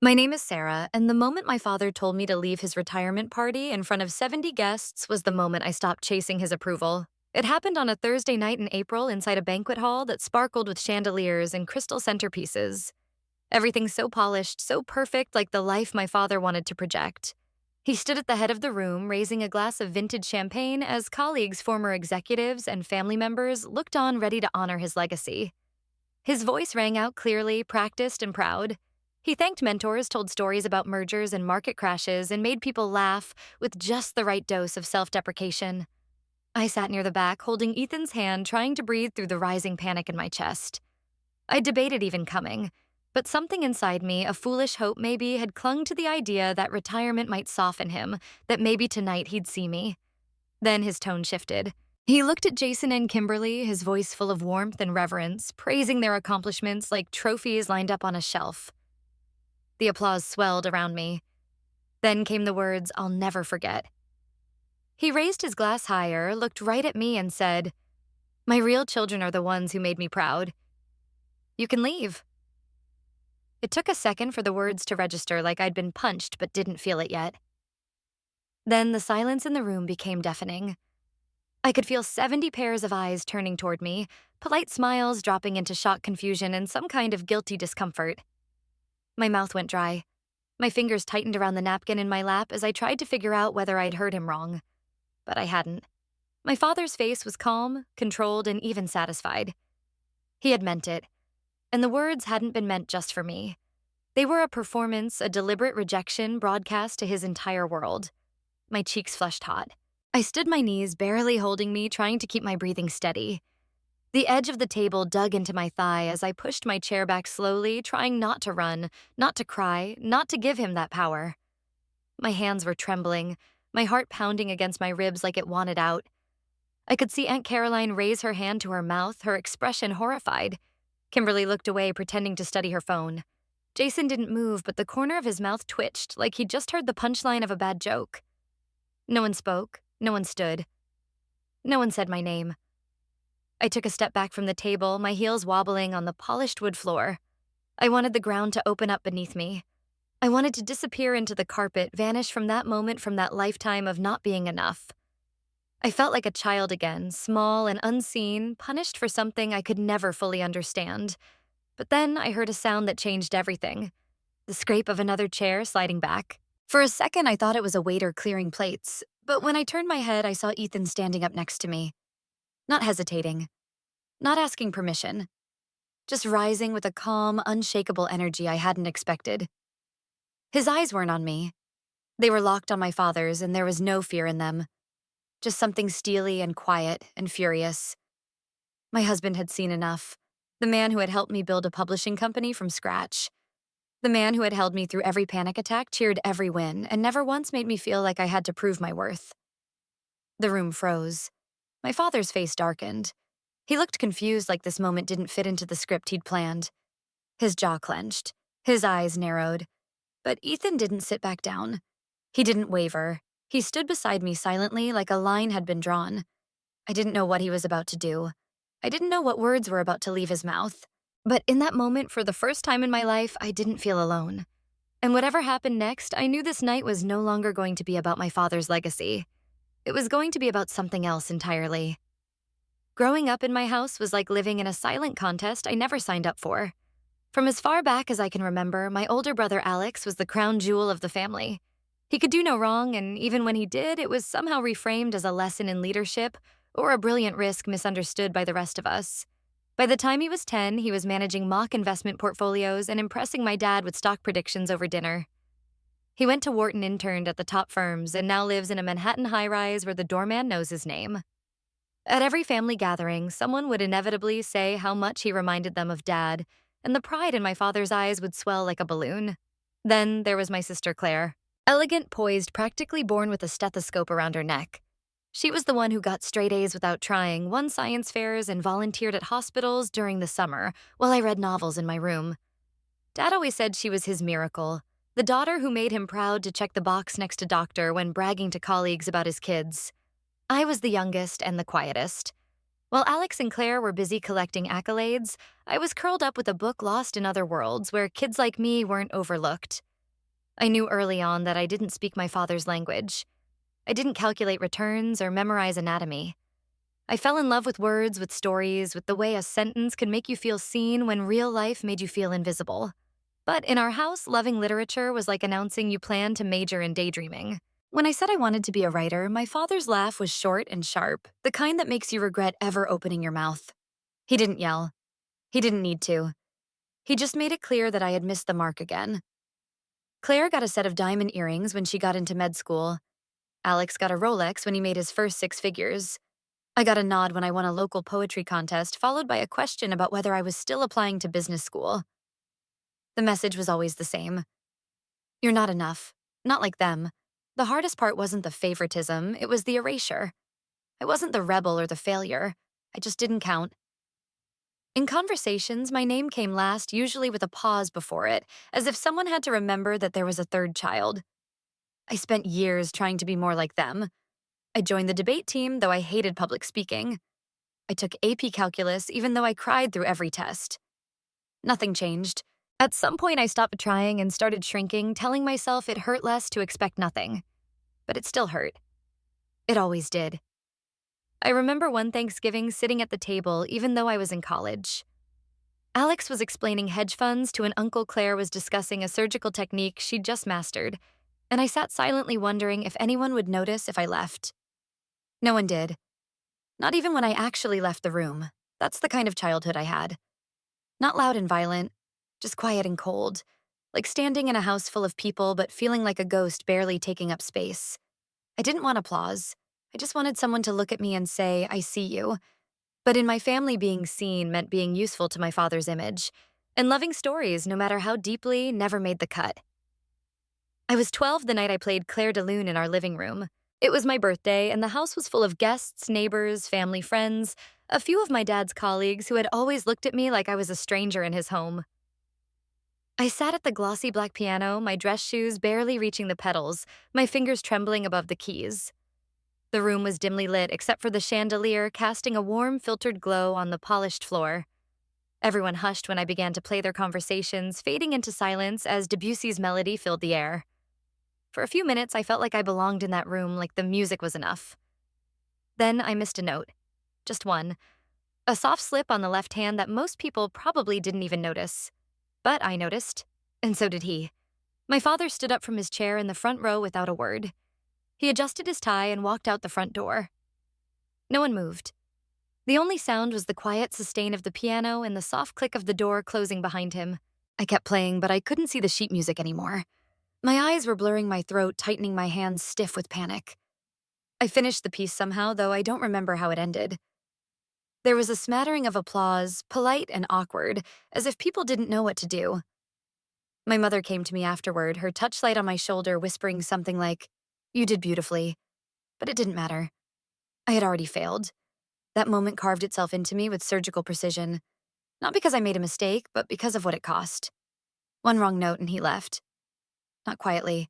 My name is Sarah, and the moment my father told me to leave his retirement party in front of 70 guests was the moment I stopped chasing his approval. It happened on a Thursday night in April inside a banquet hall that sparkled with chandeliers and crystal centerpieces. Everything so polished, so perfect, like the life my father wanted to project. He stood at the head of the room, raising a glass of vintage champagne as colleagues, former executives, and family members looked on ready to honor his legacy. His voice rang out clearly, practiced, and proud. He thanked mentors, told stories about mergers and market crashes, and made people laugh with just the right dose of self deprecation. I sat near the back, holding Ethan's hand, trying to breathe through the rising panic in my chest. I debated even coming, but something inside me, a foolish hope maybe, had clung to the idea that retirement might soften him, that maybe tonight he'd see me. Then his tone shifted. He looked at Jason and Kimberly, his voice full of warmth and reverence, praising their accomplishments like trophies lined up on a shelf. The applause swelled around me. Then came the words I'll never forget. He raised his glass higher, looked right at me, and said, "My real children are the ones who made me proud. You can leave." It took a second for the words to register, like I'd been punched but didn't feel it yet. Then the silence in the room became deafening. I could feel 70 pairs of eyes turning toward me, polite smiles dropping into shocked confusion and some kind of guilty discomfort. My mouth went dry. My fingers tightened around the napkin in my lap as I tried to figure out whether I'd heard him wrong. But I hadn't. My father's face was calm, controlled, and even satisfied. He had meant it. And the words hadn't been meant just for me. They were a performance, a deliberate rejection broadcast to his entire world. My cheeks flushed hot. I stood my knees, barely holding me, trying to keep my breathing steady. The edge of the table dug into my thigh as I pushed my chair back slowly, trying not to run, not to cry, not to give him that power. My hands were trembling, my heart pounding against my ribs like it wanted out. I could see Aunt Caroline raise her hand to her mouth, her expression horrified. Kimberly looked away, pretending to study her phone. Jason didn't move, but the corner of his mouth twitched, like he'd just heard the punchline of a bad joke. No one spoke, no one stood. No one said my name. I took a step back from the table, my heels wobbling on the polished wood floor. I wanted the ground to open up beneath me. I wanted to disappear into the carpet, vanish from that moment, from that lifetime of not being enough. I felt like a child again, small and unseen, punished for something I could never fully understand. But then I heard a sound that changed everything. The scrape of another chair sliding back. For a second, I thought it was a waiter clearing plates, but when I turned my head, I saw Ethan standing up next to me. Not hesitating. Not asking permission. Just rising with a calm, unshakable energy I hadn't expected. His eyes weren't on me. They were locked on my father's, and there was no fear in them. Just something steely and quiet and furious. My husband had seen enough. The man who had helped me build a publishing company from scratch. The man who had held me through every panic attack, cheered every win, and never once made me feel like I had to prove my worth. The room froze. My father's face darkened. He looked confused, like this moment didn't fit into the script he'd planned. His jaw clenched. His eyes narrowed. But Ethan didn't sit back down. He didn't waver. He stood beside me silently, like a line had been drawn. I didn't know what he was about to do. I didn't know what words were about to leave his mouth. But in that moment, for the first time in my life, I didn't feel alone. And whatever happened next, I knew this night was no longer going to be about my father's legacy. It was going to be about something else entirely. Growing up in my house was like living in a silent contest I never signed up for. From as far back as I can remember, my older brother Alex was the crown jewel of the family. He could do no wrong, and even when he did, it was somehow reframed as a lesson in leadership or a brilliant risk misunderstood by the rest of us. By the time he was 10, he was managing mock investment portfolios and impressing my dad with stock predictions over dinner. He went to Wharton, interned at the top firms, and now lives in a Manhattan high-rise where the doorman knows his name. At every family gathering, someone would inevitably say how much he reminded them of Dad, and the pride in my father's eyes would swell like a balloon. Then there was my sister Claire. Elegant, poised, practically born with a stethoscope around her neck. She was the one who got straight A's without trying, won science fairs, and volunteered at hospitals during the summer while I read novels in my room. Dad always said she was his miracle, the daughter who made him proud to check the box next to doctor when bragging to colleagues about his kids. I was the youngest and the quietest. While Alex and Claire were busy collecting accolades, I was curled up with a book lost in other worlds where kids like me weren't overlooked. I knew early on that I didn't speak my father's language. I didn't calculate returns or memorize anatomy. I fell in love with words, with stories, with the way a sentence could make you feel seen when real life made you feel invisible. But in our house, loving literature was like announcing you planned to major in daydreaming. When I said I wanted to be a writer, my father's laugh was short and sharp, the kind that makes you regret ever opening your mouth. He didn't yell. He didn't need to. He just made it clear that I had missed the mark again. Claire got a set of diamond earrings when she got into med school. Alex got a Rolex when he made his first six figures. I got a nod when I won a local poetry contest, followed by a question about whether I was still applying to business school. The message was always the same. You're not enough. Not like them. The hardest part wasn't the favoritism, it was the erasure. I wasn't the rebel or the failure. I just didn't count. In conversations, my name came last, usually with a pause before it, as if someone had to remember that there was a third child. I spent years trying to be more like them. I joined the debate team, though I hated public speaking. I took AP Calculus, even though I cried through every test. Nothing changed. At some point, I stopped trying and started shrinking, telling myself it hurt less to expect nothing. But it still hurt. It always did. I remember one Thanksgiving sitting at the table, even though I was in college. Alex was explaining hedge funds to an uncle Claire was discussing a surgical technique she'd just mastered, and I sat silently wondering if anyone would notice if I left. No one did. Not even when I actually left the room. That's the kind of childhood I had. Not loud and violent, just quiet and cold, like standing in a house full of people but feeling like a ghost barely taking up space. I didn't want applause. I just wanted someone to look at me and say, I see you. But in my family, being seen meant being useful to my father's image, and loving stories, no matter how deeply, never made the cut. I was 12 the night I played Claire de Lune in our living room. It was my birthday, and the house was full of guests, neighbors, family friends, a few of my dad's colleagues who had always looked at me like I was a stranger in his home. I sat at the glossy black piano, my dress shoes barely reaching the pedals, my fingers trembling above the keys. The room was dimly lit except for the chandelier casting a warm, filtered glow on the polished floor. Everyone hushed when I began to play their conversations, fading into silence as Debussy's melody filled the air. For a few minutes, I felt like I belonged in that room, like the music was enough. Then I missed a note. Just one. A soft slip on the left hand that most people probably didn't even notice. But I noticed, and so did he. My father stood up from his chair in the front row without a word. He adjusted his tie and walked out the front door. No one moved. The only sound was the quiet sustain of the piano and the soft click of the door closing behind him. I kept playing, but I couldn't see the sheet music anymore. My eyes were blurring my throat, tightening my hands stiff with panic. I finished the piece somehow, though I don't remember how it ended. There was a smattering of applause, polite and awkward, as if people didn't know what to do. My mother came to me afterward, her touchlight on my shoulder whispering something like, "You did beautifully." But it didn't matter. I had already failed. That moment carved itself into me with surgical precision. Not because I made a mistake, but because of what it cost. One wrong note and he left. Not quietly.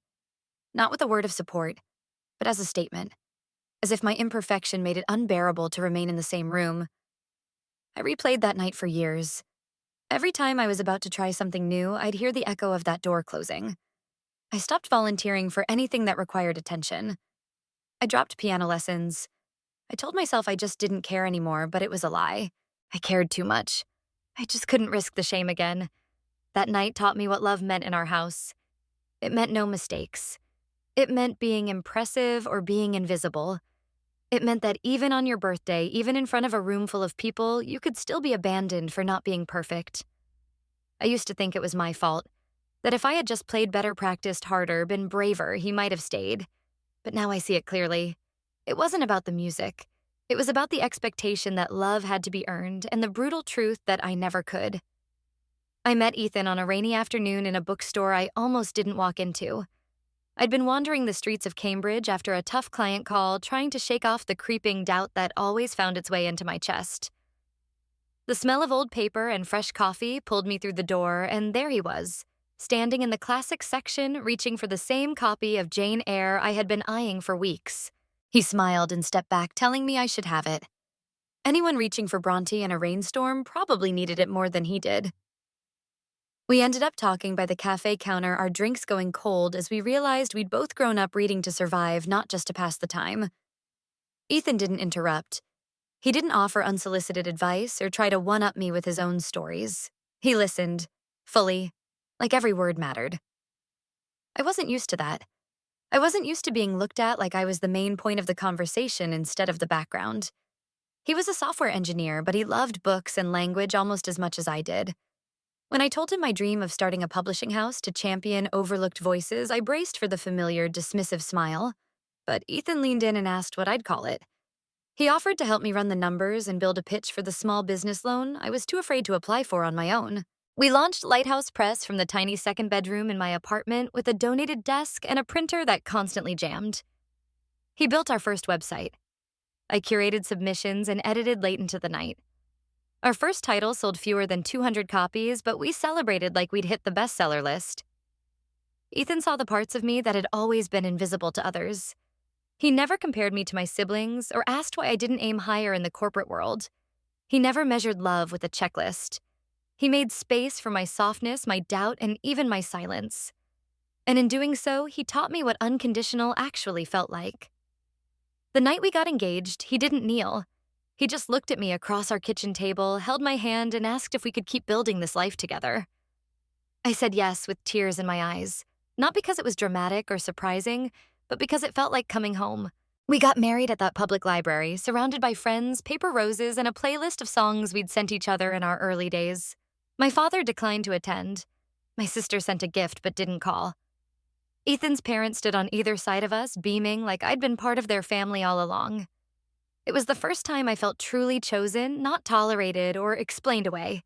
Not with a word of support, but as a statement. As if my imperfection made it unbearable to remain in the same room. I replayed that night for years. Every time I was about to try something new, I'd hear the echo of that door closing. I stopped volunteering for anything that required attention. I dropped piano lessons. I told myself I just didn't care anymore, but it was a lie. I cared too much. I just couldn't risk the shame again. That night taught me what love meant in our house. It meant no mistakes. It meant being impressive or being invisible. It meant that even on your birthday, even in front of a room full of people, you could still be abandoned for not being perfect. I used to think it was my fault, that if I had just played better, practiced harder, been braver, he might have stayed. But now I see it clearly. It wasn't about the music. It was about the expectation that love had to be earned and the brutal truth that I never could. I met Ethan on a rainy afternoon in a bookstore I almost didn't walk into. I'd been wandering the streets of Cambridge after a tough client call, trying to shake off the creeping doubt that always found its way into my chest. The smell of old paper and fresh coffee pulled me through the door, and there he was, standing in the classics section, reaching for the same copy of Jane Eyre I had been eyeing for weeks. He smiled and stepped back, telling me I should have it. Anyone reaching for Bronte in a rainstorm probably needed it more than he did. We ended up talking by the cafe counter, our drinks going cold as we realized we'd both grown up reading to survive, not just to pass the time. Ethan didn't interrupt. He didn't offer unsolicited advice or try to one-up me with his own stories. He listened, fully, like every word mattered. I wasn't used to that. I wasn't used to being looked at like I was the main point of the conversation instead of the background. He was a software engineer, but he loved books and language almost as much as I did. When I told him my dream of starting a publishing house to champion overlooked voices, I braced for the familiar, dismissive smile. But Ethan leaned in and asked what I'd call it. He offered to help me run the numbers and build a pitch for the small business loan I was too afraid to apply for on my own. We launched Lighthouse Press from the tiny second bedroom in my apartment with a donated desk and a printer that constantly jammed. He built our first website. I curated submissions and edited late into the night. Our first title sold fewer than 200 copies, but we celebrated like we'd hit the bestseller list. Ethan saw the parts of me that had always been invisible to others. He never compared me to my siblings or asked why I didn't aim higher in the corporate world. He never measured love with a checklist. He made space for my softness, my doubt, and even my silence. And in doing so, he taught me what unconditional actually felt like. The night we got engaged, he didn't kneel. He just looked at me across our kitchen table, held my hand, and asked if we could keep building this life together. I said yes with tears in my eyes, not because it was dramatic or surprising, but because it felt like coming home. We got married at that public library, surrounded by friends, paper roses, and a playlist of songs we'd sent each other in our early days. My father declined to attend. My sister sent a gift but didn't call. Ethan's parents stood on either side of us, beaming like I'd been part of their family all along. It was the first time I felt truly chosen, not tolerated or explained away.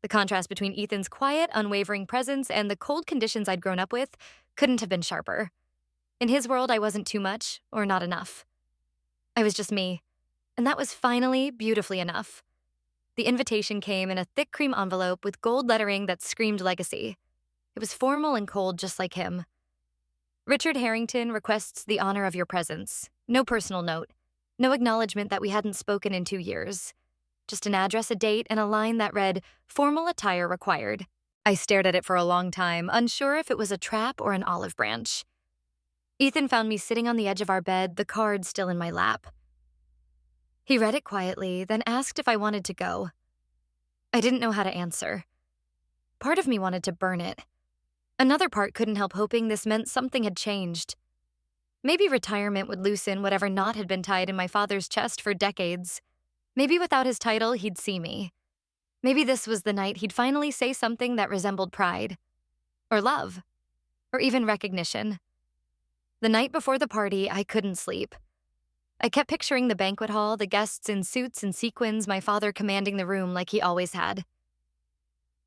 The contrast between Ethan's quiet, unwavering presence and the cold conditions I'd grown up with couldn't have been sharper. In his world, I wasn't too much or not enough. I was just me, and that was finally beautifully enough. The invitation came in a thick cream envelope with gold lettering that screamed legacy. It was formal and cold, just like him. Richard Harrington requests the honor of your presence. No personal note. No acknowledgement that we hadn't spoken in 2 years. Just an address, a date, and a line that read, "Formal attire required." I stared at it for a long time, unsure if it was a trap or an olive branch. Ethan found me sitting on the edge of our bed, the card still in my lap. He read it quietly, then asked if I wanted to go. I didn't know how to answer. Part of me wanted to burn it. Another part couldn't help hoping this meant something had changed. Maybe retirement would loosen whatever knot had been tied in my father's chest for decades. Maybe without his title, he'd see me. Maybe this was the night he'd finally say something that resembled pride. Or love. Or even recognition. The night before the party, I couldn't sleep. I kept picturing the banquet hall, the guests in suits and sequins, my father commanding the room like he always had.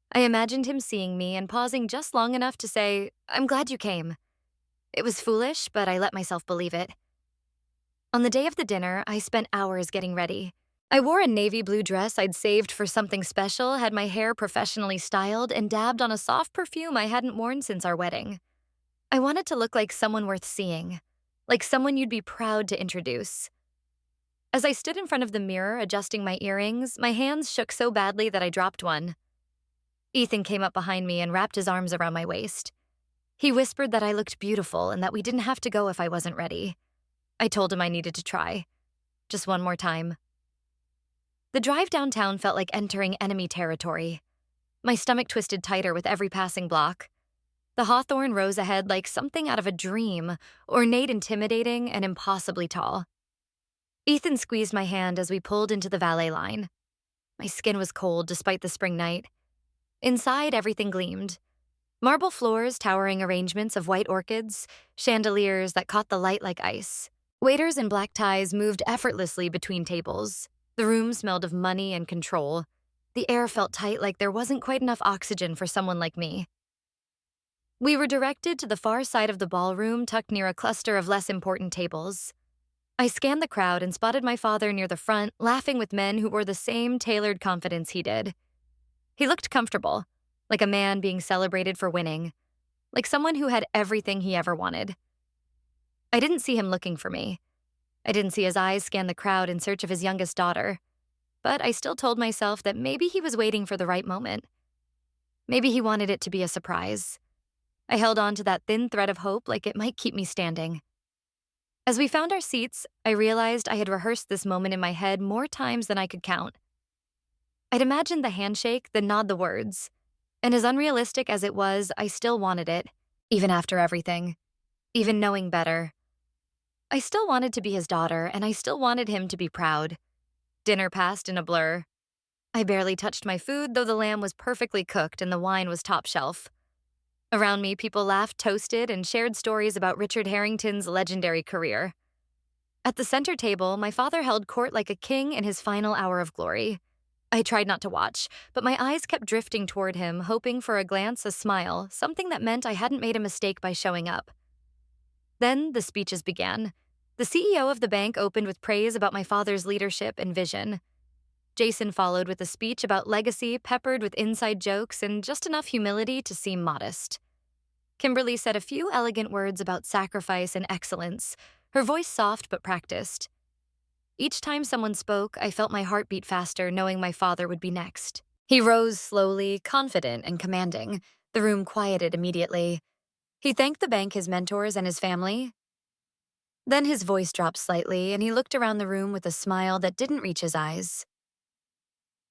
I imagined him seeing me and pausing just long enough to say, "I'm glad you came." It was foolish, but I let myself believe it. On the day of the dinner, I spent hours getting ready. I wore a navy blue dress I'd saved for something special, had my hair professionally styled, and dabbed on a soft perfume I hadn't worn since our wedding. I wanted to look like someone worth seeing, like someone you'd be proud to introduce. As I stood in front of the mirror adjusting my earrings, my hands shook so badly that I dropped one. Ethan came up behind me and wrapped his arms around my waist. He whispered that I looked beautiful and that we didn't have to go if I wasn't ready. I told him I needed to try. Just one more time. The drive downtown felt like entering enemy territory. My stomach twisted tighter with every passing block. The hawthorn rose ahead like something out of a dream, ornate, intimidating, and impossibly tall. Ethan squeezed my hand as we pulled into the valet line. My skin was cold despite the spring night. Inside, everything gleamed. Marble floors, towering arrangements of white orchids, chandeliers that caught the light like ice. Waiters in black ties moved effortlessly between tables. The room smelled of money and control. The air felt tight, like there wasn't quite enough oxygen for someone like me. We were directed to the far side of the ballroom, tucked near a cluster of less important tables. I scanned the crowd and spotted my father near the front, laughing with men who wore the same tailored confidence he did. He looked comfortable, like a man being celebrated for winning, like someone who had everything he ever wanted. I didn't see him looking for me. I didn't see his eyes scan the crowd in search of his youngest daughter, but I still told myself that maybe he was waiting for the right moment. Maybe he wanted it to be a surprise. I held on to that thin thread of hope like it might keep me standing. As we found our seats, I realized I had rehearsed this moment in my head more times than I could count. I'd imagined the handshake, the nod, the words. And as unrealistic as it was, I still wanted it, even after everything, even knowing better. I still wanted to be his daughter, and I still wanted him to be proud. Dinner passed in a blur. I barely touched my food, though the lamb was perfectly cooked and the wine was top shelf. Around me, people laughed, toasted, and shared stories about Richard Harrington's legendary career. At the center table, my father held court like a king in his final hour of glory. I tried not to watch, but my eyes kept drifting toward him, hoping for a glance, a smile, something that meant I hadn't made a mistake by showing up. Then the speeches began. The CEO of the bank opened with praise about my father's leadership and vision. Jason followed with a speech about legacy, peppered with inside jokes and just enough humility to seem modest. Kimberly said a few elegant words about sacrifice and excellence, her voice soft but practiced. Each time someone spoke, I felt my heart beat faster, knowing my father would be next. He rose slowly, confident and commanding. The room quieted immediately. He thanked the bank, his mentors, and his family. Then his voice dropped slightly, and he looked around the room with a smile that didn't reach his eyes.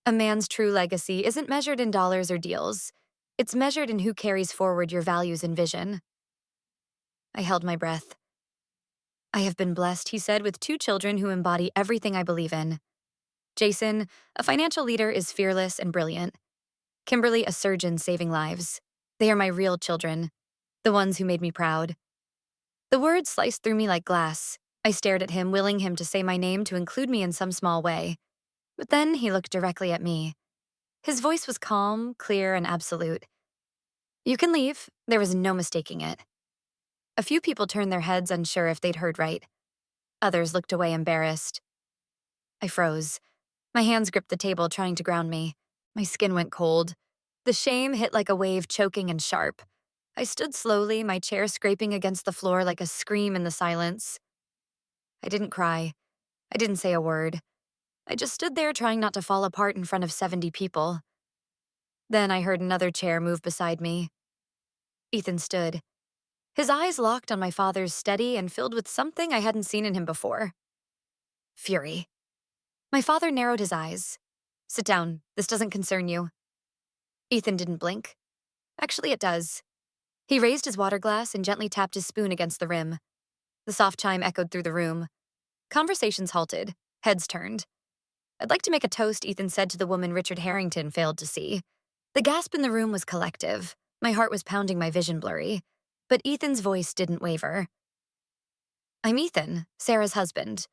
A man's true legacy isn't measured in dollars or deals. It's measured in who carries forward your values and vision. I held my breath. I have been blessed, he said, with 2 children who embody everything I believe in. Jason, a financial leader, is fearless and brilliant. Kimberly, a surgeon saving lives. They are my real children, the ones who made me proud. The words sliced through me like glass. I stared at him, willing him to say my name to include me in some small way. But then he looked directly at me. His voice was calm, clear, and absolute. You can leave. There was no mistaking it. A few people turned their heads, unsure if they'd heard right. Others looked away, embarrassed. I froze. My hands gripped the table, trying to ground me. My skin went cold. The shame hit like a wave, choking and sharp. I stood slowly, my chair scraping against the floor like a scream in the silence. I didn't cry. I didn't say a word. I just stood there, trying not to fall apart in front of 70 people. Then I heard another chair move beside me. Ethan stood. His eyes locked on my father's, steady and filled with something I hadn't seen in him before. Fury. My father narrowed his eyes. Sit down. This doesn't concern you. Ethan didn't blink. Actually, it does. He raised his water glass and gently tapped his spoon against the rim. The soft chime echoed through the room. Conversations halted. Heads turned. I'd like to make a toast, Ethan said to the woman Richard Harrington failed to see. The gasp in the room was collective. My heart was pounding, my vision blurry. But Ethan's voice didn't waver. I'm Ethan, Sarah's husband.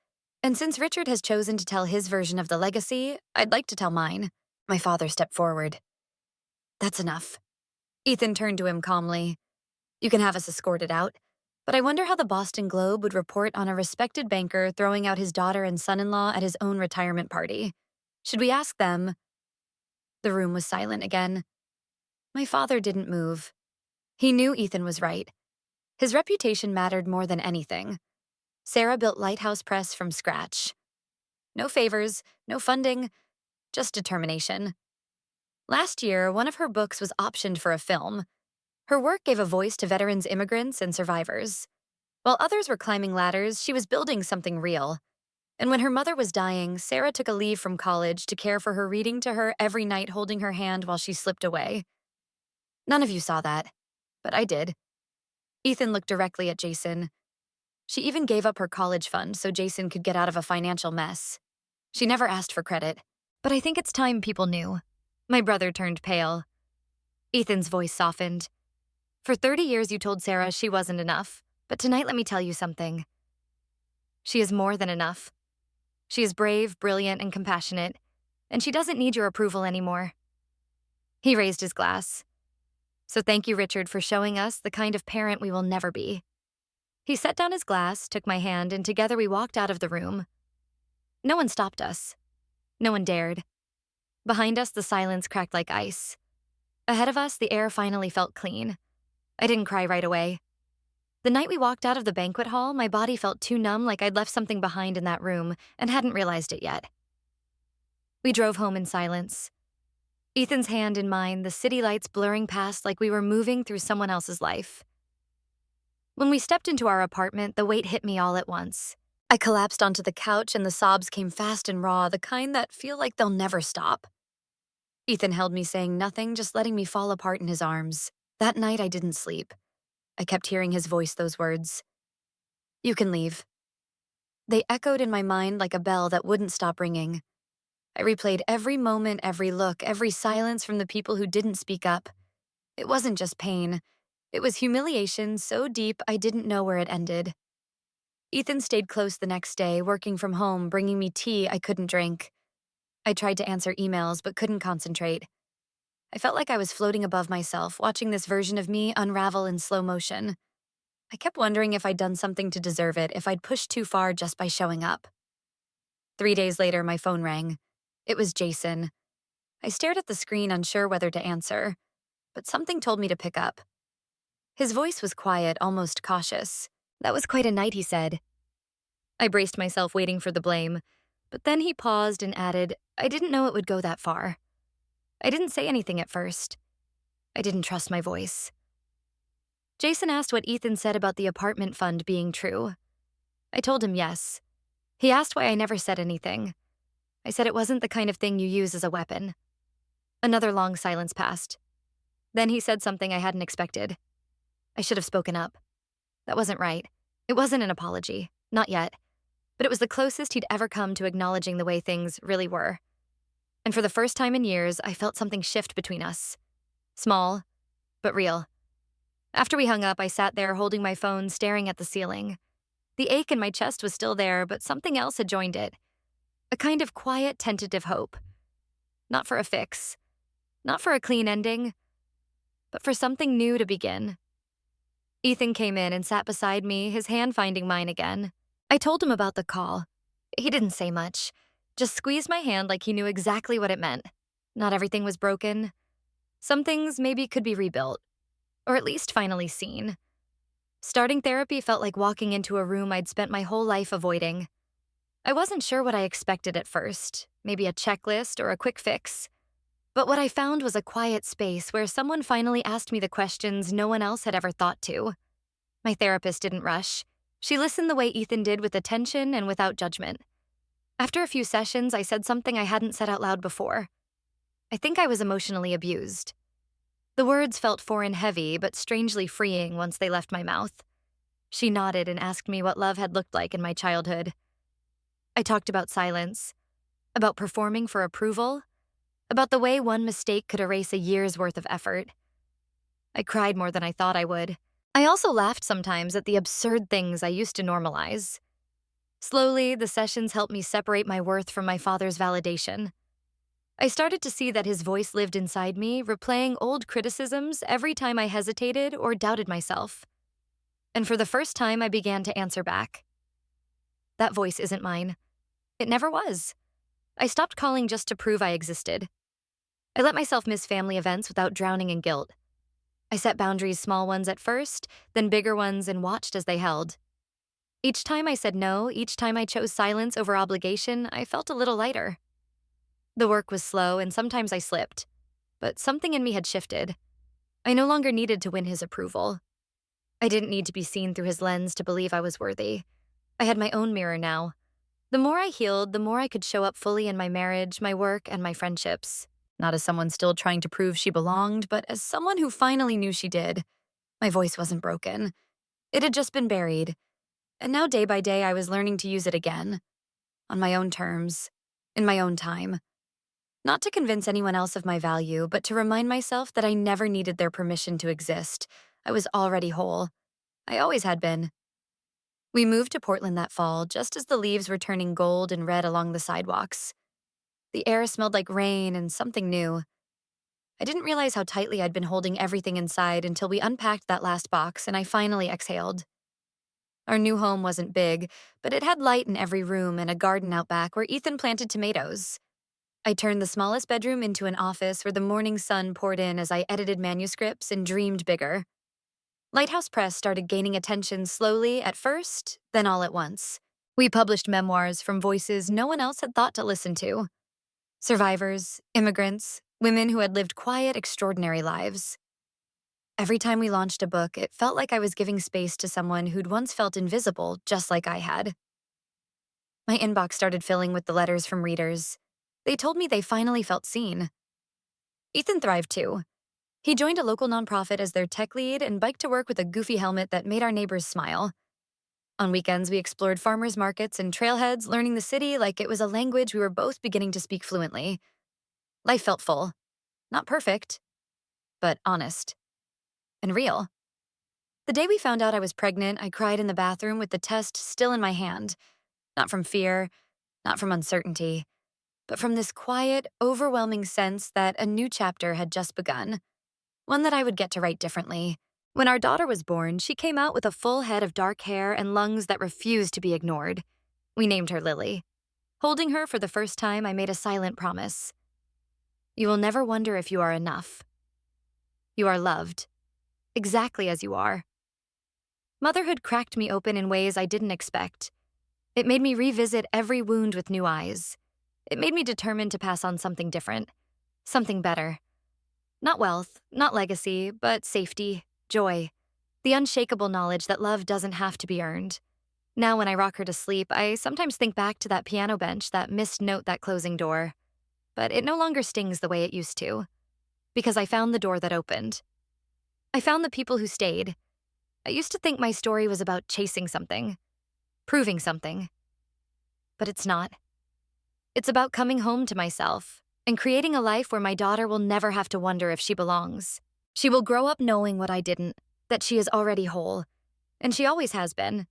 And since Richard has chosen to tell his version of the legacy, I'd like to tell mine. My father stepped forward. That's enough. Ethan turned to him calmly. You can have us escorted out, but I wonder how the Boston Globe would report on a respected banker throwing out his daughter and son-in-law at his own retirement party. Should we ask them? The room was silent again. My father didn't move. He knew Ethan was right. His reputation mattered more than anything. Sara built Lighthouse Press from scratch. No favors, no funding, just determination. Last year, one of her books was optioned for a film. Her work gave a voice to veterans, immigrants, and survivors. While others were climbing ladders, she was building something real. And when her mother was dying, Sara took a leave from college to care for her, reading to her every night, holding her hand while she slipped away. None of you saw that, but I did. Ethan looked directly at Jason. She even gave up her college fund so Jason could get out of a financial mess. She never asked for credit, but I think it's time people knew. My brother turned pale. Ethan's voice softened. For 30 years you told Sara she wasn't enough, but tonight let me tell you something. She is more than enough. She is brave, brilliant, and compassionate, and she doesn't need your approval anymore. He raised his glass. So thank you, Richard, for showing us the kind of parent we will never be. He set down his glass, took my hand, and together we walked out of the room. No one stopped us. No one dared. Behind us, the silence cracked like ice. Ahead of us, the air finally felt clean. I didn't cry right away. The night we walked out of the banquet hall, my body felt too numb, like I'd left something behind in that room and hadn't realized it yet. We drove home in silence. Ethan's hand in mine, the city lights blurring past like we were moving through someone else's life. When we stepped into our apartment, the weight hit me all at once. I collapsed onto the couch and the sobs came fast and raw, the kind that feel like they'll never stop. Ethan held me saying nothing, just letting me fall apart in his arms. That night I didn't sleep. I kept hearing his voice, those words. "You can leave." They echoed in my mind like a bell that wouldn't stop ringing. I replayed every moment, every look, every silence from the people who didn't speak up. It wasn't just pain. It was humiliation so deep I didn't know where it ended. Ethan stayed close the next day, working from home, bringing me tea I couldn't drink. I tried to answer emails but couldn't concentrate. I felt like I was floating above myself, watching this version of me unravel in slow motion. I kept wondering if I'd done something to deserve it, if I'd pushed too far just by showing up. 3 days later, my phone rang. It was Jason. I stared at the screen, unsure whether to answer, but something told me to pick up. His voice was quiet, almost cautious. "That was quite a night," he said. I braced myself, waiting for the blame, but then he paused and added, "I didn't know it would go that far." I didn't say anything at first. I didn't trust my voice. Jason asked what Ethan said about the apartment fund being true. I told him yes. He asked why I never said anything. I said it wasn't the kind of thing you use as a weapon. Another long silence passed. Then he said something I hadn't expected. I should have spoken up. That wasn't right. It wasn't an apology. Not yet. But it was the closest he'd ever come to acknowledging the way things really were. And for the first time in years, I felt something shift between us. Small, but real. After we hung up, I sat there holding my phone, staring at the ceiling. The ache in my chest was still there, but something else had joined it. A kind of quiet, tentative hope. Not for a fix. Not for a clean ending. But for something new to begin. Ethan came in and sat beside me, his hand finding mine again. I told him about the call. He didn't say much, just squeezed my hand like he knew exactly what it meant. Not everything was broken. Some things maybe could be rebuilt, or at least finally seen. Starting therapy felt like walking into a room I'd spent my whole life avoiding. I wasn't sure what I expected at first, maybe a checklist or a quick fix. But what I found was a quiet space where someone finally asked me the questions no one else had ever thought to. My therapist didn't rush. She listened the way Ethan did, with attention and without judgment. After a few sessions, I said something I hadn't said out loud before. I think I was emotionally abused. The words felt foreign, heavy, but strangely freeing once they left my mouth. She nodded and asked me what love had looked like in my childhood. I talked about silence, about performing for approval, about the way one mistake could erase a year's worth of effort. I cried more than I thought I would. I also laughed sometimes at the absurd things I used to normalize. Slowly, the sessions helped me separate my worth from my father's validation. I started to see that his voice lived inside me, replaying old criticisms every time I hesitated or doubted myself. And for the first time, I began to answer back. That voice isn't mine. It never was. I stopped calling just to prove I existed. I let myself miss family events without drowning in guilt. I set boundaries, small ones at first, then bigger ones, and watched as they held. Each time I said no, each time I chose silence over obligation, I felt a little lighter. The work was slow, and sometimes I slipped. But something in me had shifted. I no longer needed to win his approval. I didn't need to be seen through his lens to believe I was worthy. I had my own mirror now. The more I healed, the more I could show up fully in my marriage, my work, and my friendships. Not as someone still trying to prove she belonged, but as someone who finally knew she did. My voice wasn't broken. It had just been buried. And now day by day, I was learning to use it again. On my own terms. In my own time. Not to convince anyone else of my value, but to remind myself that I never needed their permission to exist. I was already whole. I always had been. We moved to Portland that fall, just as the leaves were turning gold and red along the sidewalks. The air smelled like rain and something new. I didn't realize how tightly I'd been holding everything inside until we unpacked that last box and I finally exhaled. Our new home wasn't big, but it had light in every room and a garden out back where Ethan planted tomatoes. I turned the smallest bedroom into an office where the morning sun poured in as I edited manuscripts and dreamed bigger. Lighthouse Press started gaining attention slowly at first, then all at once. We published memoirs from voices no one else had thought to listen to. Survivors, immigrants, Women who had lived quiet, extraordinary lives. Every time we launched a book, it felt like I was giving space to someone who'd once felt invisible, just like I had. My inbox started filling with the letters from readers. They told me they finally felt seen. Ethan thrived too. He joined a local nonprofit as their tech lead and biked to work with a goofy helmet that made our neighbors smile. On weekends, we explored farmers markets and trailheads, learning the city like it was a language we were both beginning to speak fluently. Life felt full. Not perfect, but honest. And real. The day we found out I was pregnant, I cried in the bathroom with the test still in my hand. Not from fear, not from uncertainty, but from this quiet, overwhelming sense that a new chapter had just begun. One that I would get to write differently. When our daughter was born, she came out with a full head of dark hair and lungs that refused to be ignored. We named her Lily. Holding her for the first time, I made a silent promise. You will never wonder if you are enough. You are loved, exactly as you are. Motherhood cracked me open in ways I didn't expect. It made me revisit every wound with new eyes. It made me determined to pass on something different, something better. Not wealth, not legacy, but safety, joy, the unshakable knowledge that love doesn't have to be earned. Now when I rock her to sleep, I sometimes think back to that piano bench, that missed note, that closing door. But it no longer stings the way it used to, because I found the door that opened. I found the people who stayed. I used to think my story was about chasing something, proving something. But it's not. It's about coming home to myself and creating a life where my daughter will never have to wonder if she belongs. She will grow up knowing what I didn't, that she is already whole, and she always has been.